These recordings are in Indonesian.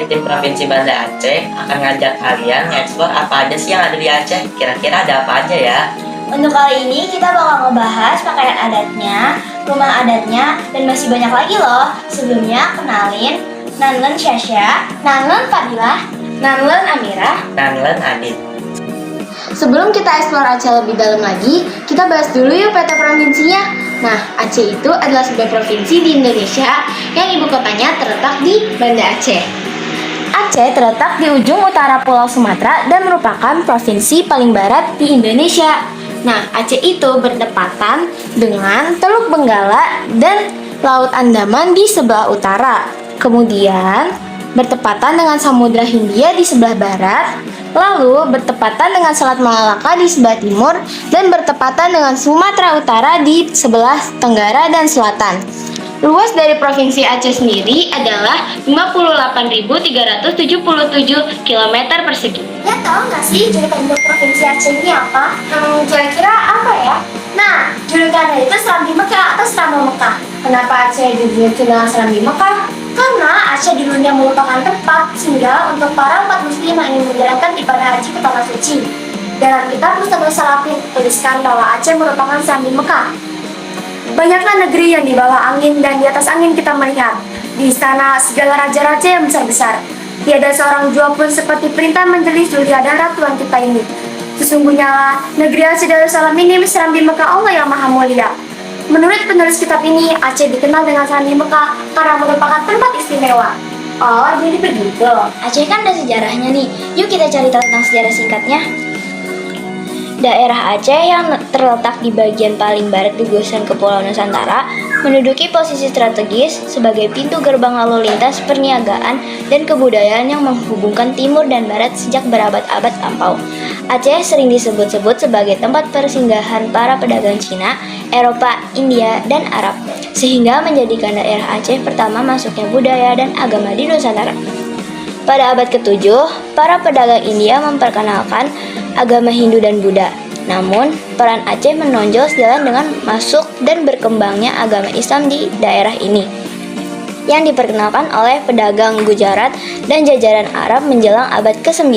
tim Provinsi Banda Aceh akan ngajak kalian nge-explore apa aja sih yang ada di Aceh. Kira-kira ada apa aja ya? Untuk kali ini kita bakal ngebahas pakaian adatnya, rumah adatnya, dan masih banyak lagi loh. Sebelumnya kenalin Nanlen Syasha, Nanlen Fadilah, Nanlen Amirah, Nanlen Adit. Sebelum kita eksplor Aceh lebih dalam lagi, kita bahas dulu yuk peta provinsinya. Nah, Aceh itu adalah sebuah provinsi di Indonesia yang ibu kotanya terletak di Banda Aceh. Aceh terletak di ujung utara Pulau Sumatera dan merupakan provinsi paling barat di Indonesia. Nah, Aceh itu berdekatan dengan Teluk Benggala dan Laut Andaman di sebelah utara. Kemudian, bertepatan dengan Samudra Hindia di sebelah barat, lalu bertepatan dengan Selat Malaka di sebelah timur, dan bertepatan dengan Sumatera Utara di sebelah tenggara dan selatan. Luas dari Provinsi Aceh sendiri adalah 58.377 km persegi. Ya tahu nggak sih julukan untuk Provinsi Aceh ini apa? Kira-kira apa ya? Nah, julukannya itu Serambi Mekah atau Serambah Mekah. Kenapa Aceh dijuluki dengan Serambi Mekah? Karena Aceh dulunya merupakan tempat singgah untuk para umat muslim yang ingin menjalankan ibadah haji ke tanah suci. Dalam kitab Mustaqbal Salafin tuliskan bahwa Aceh merupakan Serambi Mekah. Banyaklah negeri yang di bawah angin dan di atas angin kita melihat. Di sana segala raja-raja yang besar-besar. Tiada seorang jua pun seperti perintah Majelis Dzulhijjah Tuhan kita ini. Sesungguhnya lah, negeri Aceh Darussalam ini Serambi Mekah Allah yang Maha Mulia. Menurut penulis kitab ini, Aceh dikenal dengan Serambi Mekah karena merupakan tempat istimewa. Oh, jadi begitu. Aceh kan ada sejarahnya nih. Yuk kita cari tahu tentang sejarah singkatnya. Daerah Aceh yang terletak di bagian paling barat gugusan Kepulauan Nusantara menduduki posisi strategis sebagai pintu gerbang lalu lintas perniagaan dan kebudayaan yang menghubungkan timur dan barat sejak berabad-abad lampau. Aceh sering disebut-sebut sebagai tempat persinggahan para pedagang Cina, Eropa, India, dan Arab, sehingga menjadikan daerah Aceh pertama masuknya budaya dan agama di Nusantara. Pada abad ke-7, para pedagang India memperkenalkan agama Hindu dan Buddha. Namun, peran Aceh menonjol sejalan dengan masuk dan berkembangnya agama Islam di daerah ini, yang diperkenalkan oleh pedagang Gujarat dan jajaran Arab menjelang abad ke-9.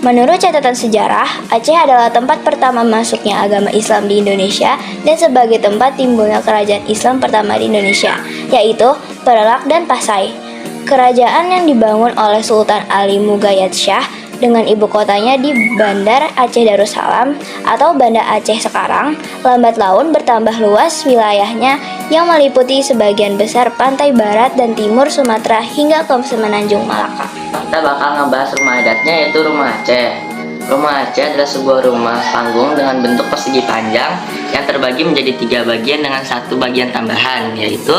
Menurut catatan sejarah, Aceh adalah tempat pertama masuknya agama Islam di Indonesia dan sebagai tempat timbulnya kerajaan Islam pertama di Indonesia, yaitu Perak dan Pasai. Kerajaan yang dibangun oleh Sultan Ali Mughayat Shah dengan ibu kotanya di Bandar Aceh Darussalam atau Banda Aceh sekarang, lambat laun bertambah luas wilayahnya yang meliputi sebagian besar pantai barat dan timur Sumatera hingga ke Semenanjung Malaka. Kita bakal ngebahas rumah adatnya, yaitu rumah Aceh. Rumah Aceh adalah sebuah rumah panggung dengan bentuk persegi panjang yang terbagi menjadi 3 bagian dengan 1 bagian tambahan, yaitu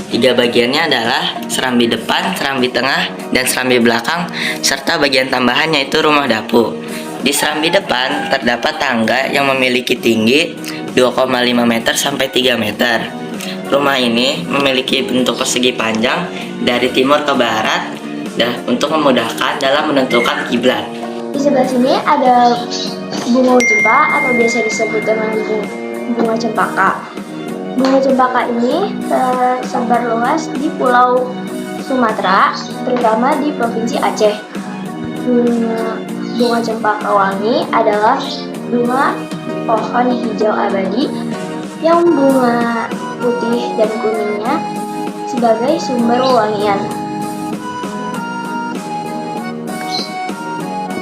3 bagiannya adalah serambi depan, serambi tengah, dan serambi belakang, serta bagian tambahan yaitu rumah dapur. Di serambi depan terdapat tangga yang memiliki tinggi 2,5 meter sampai 3 meter. Rumah ini memiliki bentuk persegi panjang dari timur ke barat dan untuk memudahkan dalam menentukan kiblat. Di sebelah sini ada bunga jempa atau biasa disebut dengan bunga cempaka. Bunga cempaka ini tersebar luas di Pulau Sumatera, terutama di Provinsi Aceh. Bunga cempaka wangi adalah bunga pohon hijau abadi yang bunga putih dan kuningnya sebagai sumber wewangian.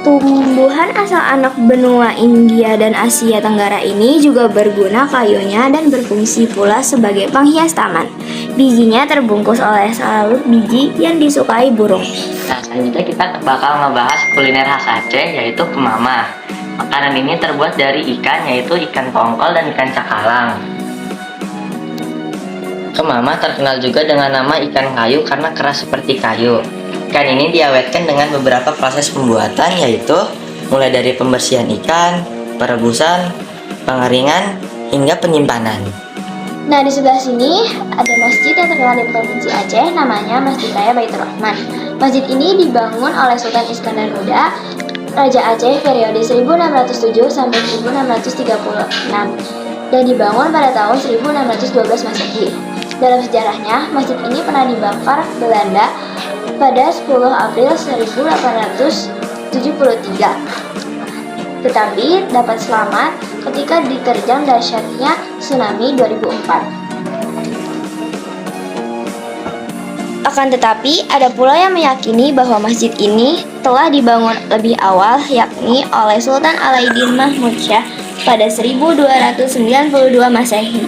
Tumbuhan asal anak benua India dan Asia Tenggara ini juga berguna kayunya dan berfungsi pula sebagai penghias taman. Bijinya terbungkus oleh salut biji yang disukai burung. Nah, selanjutnya kita bakal ngebahas kuliner khas Aceh, yaitu kemamah. Makanan ini terbuat dari ikan, yaitu ikan tongkol dan ikan cakalang. Kemamah terkenal juga dengan nama ikan kayu karena keras seperti kayu. Ikan ini diawetkan dengan beberapa proses pembuatan, yaitu mulai dari pembersihan ikan, perebusan, pengeringan, hingga penyimpanan. Nah, di sebelah sini ada masjid yang terkenal di Provinsi Aceh, namanya Masjid Raya Baitur Rahman. Masjid ini dibangun oleh Sultan Iskandar Muda, Raja Aceh periode 1607 sampai 1636 dan dibangun pada tahun 1612 Masehi. Dalam sejarahnya, masjid ini pernah dibakar Belanda pada 10 April 1873. Tetapi dapat selamat ketika diterjang dahsyatnya tsunami 2004. Akan tetapi, ada pula yang meyakini bahwa masjid ini telah dibangun lebih awal, yakni oleh Sultan Alauddin Mahmud Shah pada 1292 Masehi.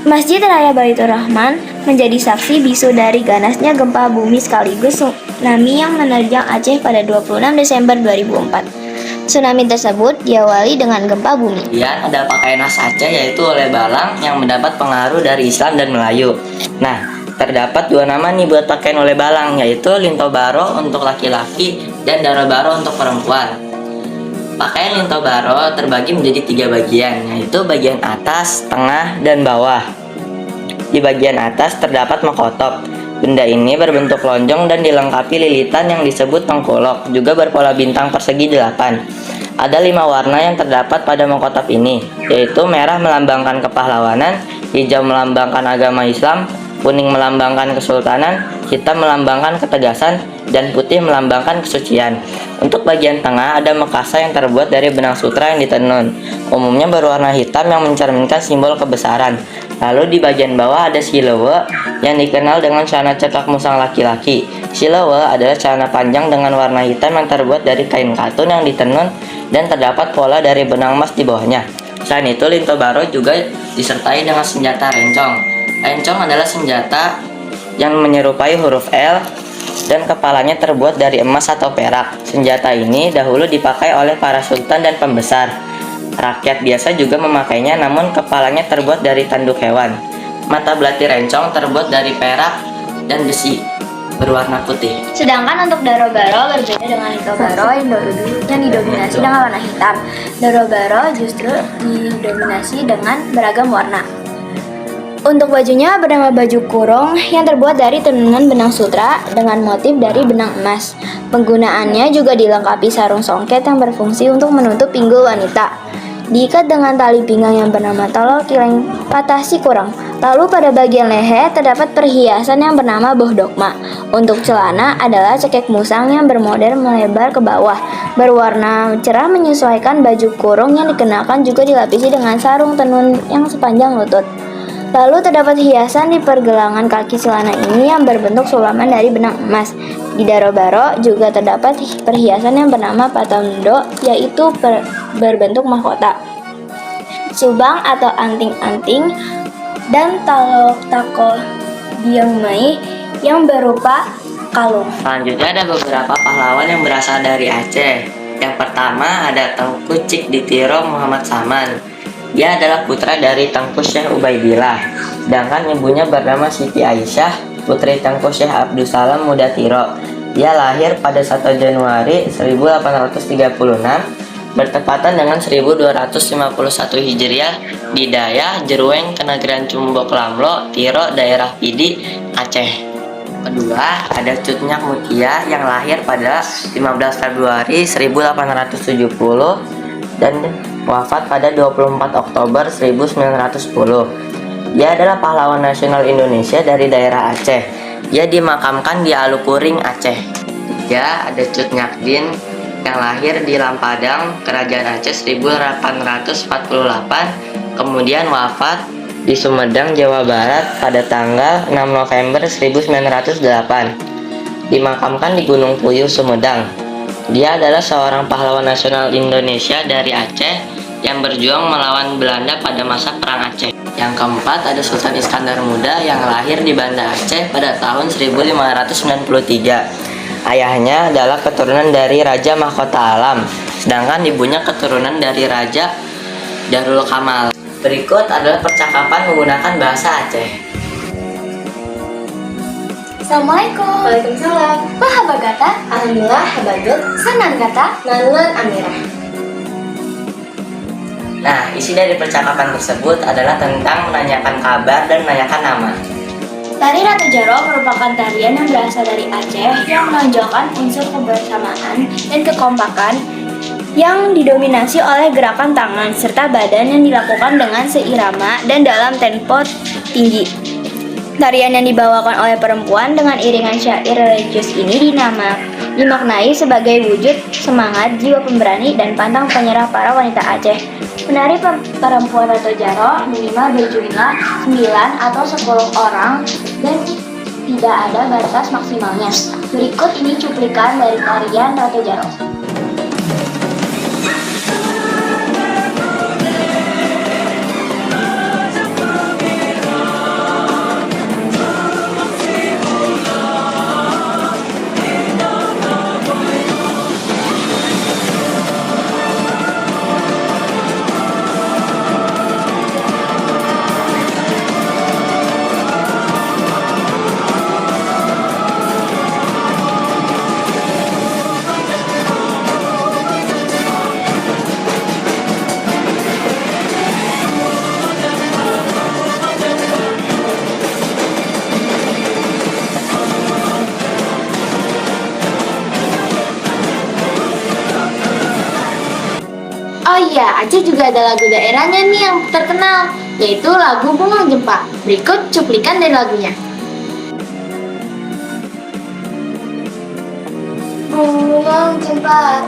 Masjid Raya Baitur Rahman menjadi saksi bisu dari ganasnya gempa bumi sekaligus tsunami yang menerjang Aceh pada 26 Desember 2004. Tsunami tersebut diawali dengan gempa bumi. Kemudian ada pakaian khas Aceh yaitu oleh balang yang mendapat pengaruh dari Islam dan Melayu. Nah, terdapat dua nama nih buat pakaian oleh balang, yaitu linto baro untuk laki-laki dan daro baro untuk perempuan. Pakaian linto baro terbagi menjadi 3 bagian, yaitu bagian atas, tengah, dan bawah. Di bagian atas terdapat mahkotop. Benda ini berbentuk lonjong dan dilengkapi lilitan yang disebut tengkulok, juga berpola bintang persegi 8. Ada 5 warna yang terdapat pada mahkotop ini, yaitu merah melambangkan kepahlawanan, hijau melambangkan agama Islam, kuning melambangkan kesultanan, hitam melambangkan ketegasan, dan putih melambangkan kesucian. Untuk bagian tengah ada mekasa yang terbuat dari benang sutra yang ditenun, umumnya berwarna hitam yang mencerminkan simbol kebesaran. Lalu di bagian bawah ada silewe yang dikenal dengan celana cekak musang laki-laki. Silewe adalah celana panjang dengan warna hitam yang terbuat dari kain katun yang ditenun dan terdapat pola dari benang emas di bawahnya. Selain itu, linto baro juga disertai dengan senjata rencong. Rencong adalah senjata yang menyerupai huruf L dan kepalanya terbuat dari emas atau perak. Senjata ini dahulu dipakai oleh para sultan dan pembesar. Rakyat biasa juga memakainya, namun kepalanya terbuat dari tanduk hewan. Mata belati rencong terbuat dari perak dan besi berwarna putih. Sedangkan untuk daro baro berbeda dengan linto baro yang didominasi dengan warna hitam. Daro baro justru didominasi dengan beragam warna. Untuk bajunya bernama baju kurung yang terbuat dari tenunan benang sutra dengan motif dari benang emas. Penggunaannya juga dilengkapi sarung songket yang berfungsi untuk menutup pinggul wanita. Diikat dengan tali pinggang yang bernama talo kileng patasi kurang. Lalu pada bagian leher terdapat perhiasan yang bernama bohdokma. Untuk celana adalah cekek musang yang bermodel melebar ke bawah, berwarna cerah menyesuaikan baju kurung yang dikenakan, juga dilapisi dengan sarung tenun yang sepanjang lutut. Lalu terdapat hiasan di pergelangan kaki celana ini yang berbentuk sulaman dari benang emas. Di daro baro juga terdapat perhiasan yang bernama patondo, yaitu berbentuk mahkota, subang atau anting-anting, dan tako biangmai yang berupa kalung. Selanjutnya ada beberapa pahlawan yang berasal dari Aceh. Yang pertama ada Tengku Cik Ditiro Muhammad Saman. Dia adalah putra dari Tengku Syekh Ubaidillah, sedangkan ibunya bernama Siti Aisyah, putri Tengku Syekh Abdus Salam Mudatiro. Dia lahir pada 1 Januari 1836, bertepatan dengan 1251 Hijriah di Dayah, Jerueng, Kenegerian Cumbok Lamlo, Tiro, daerah Pidi, Aceh. Kedua, ada Cutnyak Mutia yang lahir pada 15 Februari 1870 dan wafat pada 24 Oktober 1910. Dia adalah pahlawan nasional Indonesia dari daerah Aceh. Dia dimakamkan di Alukuring, Aceh. Tiga, ada Cut Nyakdin yang lahir di Lampadang, Kerajaan Aceh 1848, kemudian wafat di Sumedang, Jawa Barat pada tanggal 6 November 1908. Dimakamkan di Gunung Puyuh, Sumedang. Dia adalah seorang pahlawan nasional Indonesia dari Aceh yang berjuang melawan Belanda pada masa Perang Aceh. Yang keempat ada Sultan Iskandar Muda yang lahir di Banda Aceh pada tahun 1593. Ayahnya adalah keturunan dari Raja Mahkota Alam, sedangkan ibunya keturunan dari Raja Darul Kamal. Berikut adalah percakapan menggunakan bahasa Aceh. Assalamualaikum. Waalaikumsalam. Mahaba kata? Alhamdulillah, habadut. Sanan kata? Nanun Amirah. Nah, isi dari percakapan tersebut adalah tentang menanyakan kabar dan menanyakan nama. Tari Ratu Jaro merupakan tarian yang berasal dari Aceh yang menonjolkan unsur kebersamaan dan kekompakan yang didominasi oleh gerakan tangan serta badan yang dilakukan dengan seirama dan dalam tempo tinggi. Tarian yang dibawakan oleh perempuan dengan iringan syair religius ini dimaknai sebagai wujud semangat, jiwa pemberani, dan pantang penyerah para wanita Aceh. Penari perempuan Ratu Jaro minimal berjumlah 9 atau 10 orang dan tidak ada batas maksimalnya. Berikut ini cuplikan dari tarian Ratu Jaro. Oh iya, Aceh juga ada lagu daerahnya nih yang terkenal, yaitu lagu Bunga Jempa. Berikut cuplikan dari lagunya. Bunga jempa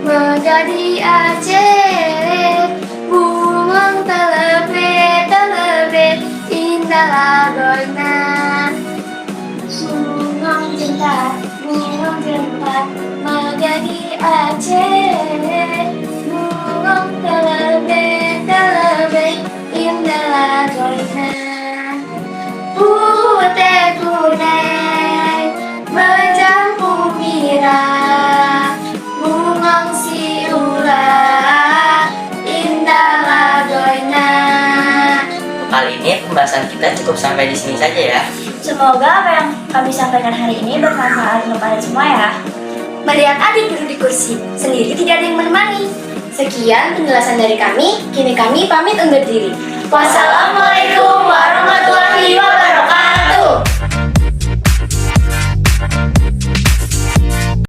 menjadi Aceh. Bunga telebe indah lagoina. Bunga jempa menjadi Aceh. Bunga telebe indah lagoina. Putih kunai mencampur merah, bunga siula indah lagoina. Kali ini pembahasan kita cukup sampai di sini saja ya. Semoga apa yang kami sampaikan hari ini bermanfaat untuk kalian semua ya. Melihat adik duduk di kursi, sendiri tidak ada yang menemani. Sekian penjelasan dari kami, kini kami pamit undur diri. Wassalamualaikum.